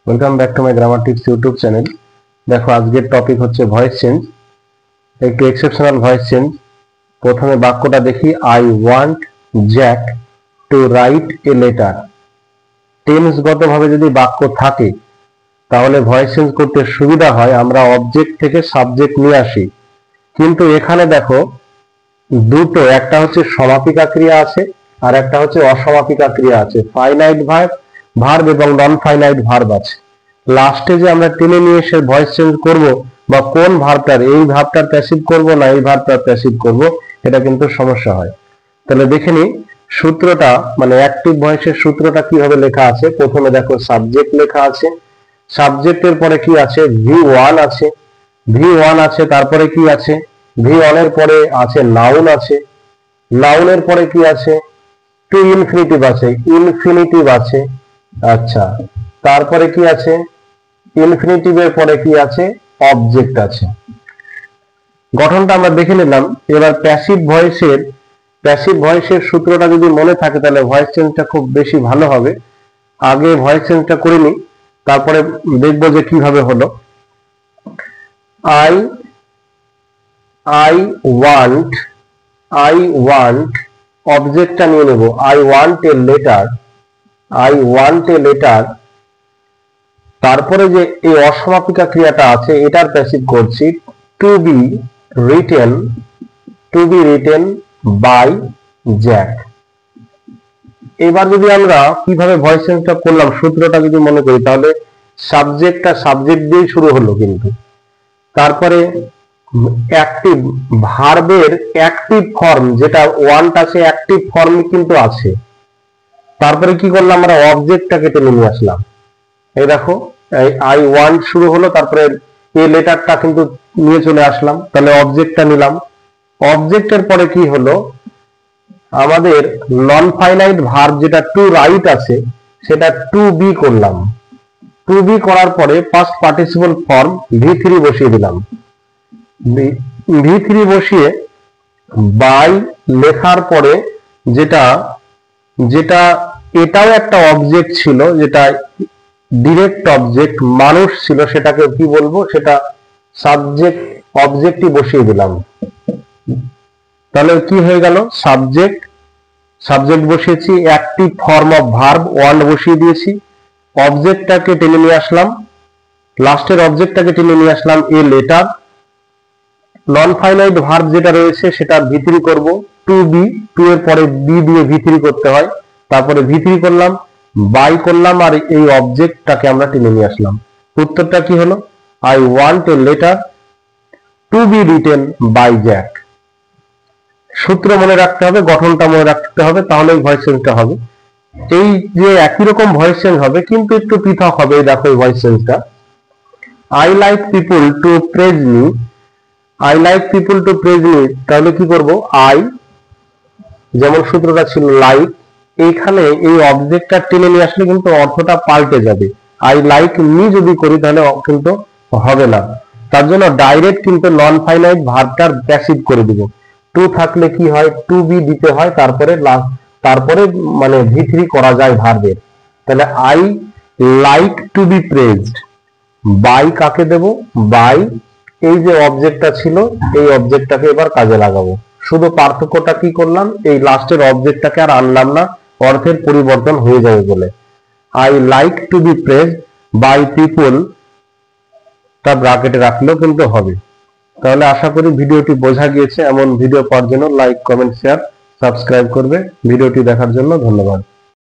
Welcome back to my grammar tips YouTube channel. দেখো আজকের topic হচ্ছে ভয়েস চেঞ্জ, একটু এক্সেপশনাল ভয়েস চেঞ্জ। প্রথমে বাক্যটা দেখি, I want Jack to write a letter. টেন্সগতভাবে যদি বাক্য থাকে তাহলে ভয়েস চেঞ্জ করতে সুবিধা হয়, আমরা অবজেক্ট থেকে সাবজেক্ট নিয়ে আসি। কিন্তু এখানে দেখো দুটো, একটা হচ্ছে সমাপিকা ক্রিয়া আছে আর একটা হচ্ছে অসমাপিকা ক্রিয়া আছে। ফাইনাইট ভার্ব এবং নন ফাইনাইট ভার্ব আছে। লাস্টে যে আমরা টেনে নিয়ে এসে ভয়েস চেঞ্জ করব বা কোন ভার্বটার, এই ভার্বটার প্যাসিভ করব না এই ভার্বটার প্যাসিভ করব, এটা কিন্তু সমস্যা হয়। তাহলে দেখে নি সূত্রটা, মানে অ্যাক্টিভ ভয়েসের সূত্রটা কিভাবে লেখা আছে। প্রথমে দেখো সাবজেক্ট লেখা আছে, সাবজেক্টের পরে কি আছে, V1 আছে, V1 আছে, তারপরে কি আছে, V1 এর পরে আছে নাউন আছে, নাউনের পরে কি আছে, টু ইনফিনিটিভ আছে, ইনফিনিটিভ আছে। আচ্ছা, তারপরে কি আছে, ইনফিনিটিভের পরে কি আছে, অবজেক্ট আছে। গঠনটা আমরা দেখে নিলাম। এবার প্যাসিভ ভয়েসের সূত্রটা যদি মনে থাকে তাহলে ভয়েস চেঞ্জটা খুব বেশি ভালো হবে। আগে ভয়েস চেঞ্জটা করে নি, তারপরে দেখবো যে কিভাবে হলো। আই ওয়ান্ট অবজেক্টটা নিয়ে নেব, আই ওয়ান্ট এ লেটার। তারপরে যে এই অসমাপিকা ক্রিয়াটা আছে এটার প্যাসিভ করছি, to be written by Jack. এবার যদি আমরা কিভাবে ভয়েস চেঞ্জটা করলাম সূত্রটা যদি মনে করি, তাহলে সাবজেক্টটা সাবজেক্ট দিয়ে শুরু হলো, কিন্তু তারপরে অ্যাক্টিভ ভার্বের অ্যাক্টিভ ফর্ম যেটা ওয়ান্ট আছে, অ্যাক্টিভ ফর্ম কিন্তু আছে। তারপরে কি করলাম, আমরা অবজেক্টটাকে টেনে নিয়ে আসলাম। এই দেখো আই ওয়ান্ট শুরু হলো, তারপরে এই লেটারটা কিন্তু নিয়ে চলে আসলাম, তাহলে অবজেক্টটা নিলাম। অবজেক্টের পরে কি হলো, আমাদের নন ফাইনাইট ভার্ব যেটা টু রাইট আছে সেটা টু বি করলাম। টু বি করার পরে পাস্ট পার্টিসিপল ফর্ম V3 বসিয়ে দিলাম। V3 বসিয়ে বাই লেখার পরে যেটা এটাও একটা অবজেক্ট ছিল, যেটা ডিরেক্ট অবজেক্ট মানুষ ছিল, সেটাকে কি বলবো, সেটা সাবজেক্ট, অবজেক্টই বসিয়ে দিলাম। তাহলে কি হয়ে গেল, সাবজেক্ট বসিয়েছি, active form of verb want বসিয়ে দিয়েছি, অবজেক্টটাকে টেনে নিয়ে আসলাম, লাস্টের অবজেক্টটাকে টেনে নিয়ে আসলাম a letter. Non finite verb যেটা রয়েছে সেটা V3 করব, টু বি, টু এর পরে বি দিয়ে V3 করতে হয়, তারপরে V3 করলাম, বাই করলাম, আর এই অবজেক্টটাকে আমরা টেনে নিয়ে আসলাম। উত্তরটা কি হলো, I want a letter to be written by Jack. সূত্র মনে রাখতে হবে, গঠনটা মনে রাখতে হবে, তাহলে ভয়েস চেঞ্জটা হবে। এই যে একই রকম ভয়েস চেঞ্জ হবে কিন্তু একটু পৃথক হবে। দেখো এই ভয়েস চেঞ্জটা, I like people to praise me, তাহলে কি করব, আই যেমন সূত্রটা ছিল লাইক, এইখানে এই অবজেক্টটা টেনে নিয়ে আসলে কিন্তু অর্থটা পাল্টে যাবে। আই লাইক মি যদি করি তাহলে কিন্তু হবে না, তার জন্য ডাইরেক্ট কিন্তু নন ফাইনাইট ভার্বটার প্যাসিভ করে দিব। টু থাকলে কি হয়, টু বি দিতে হয়, তারপরে মানে V3 করা যায় ভার্বের। তাহলে I like to be praised, by কাকে দেব, বাই এই যে অবজেক্টটা ছিল এই অবজেক্টটাকে এবার কাজে লাগাবো। শুধু পার্থক্যটা কি করলাম, এই লাস্টের অবজেক্টটাকে আর আনলাম না, অর্থের পরিবর্তন হয়ে যাবে বলে। I like to be praised by people তা ব্র্যাকেটে রাখলেও কিন্তু হবে। তাহলে আশা করি ভিডিওটি বোঝা গিয়েছে। এমন ভিডিও পাওয়ার জন্য লাইক, কমেন্ট, শেয়ার, সাবস্ক্রাইব করবে। ভিডিওটি দেখার জন্য ধন্যবাদ।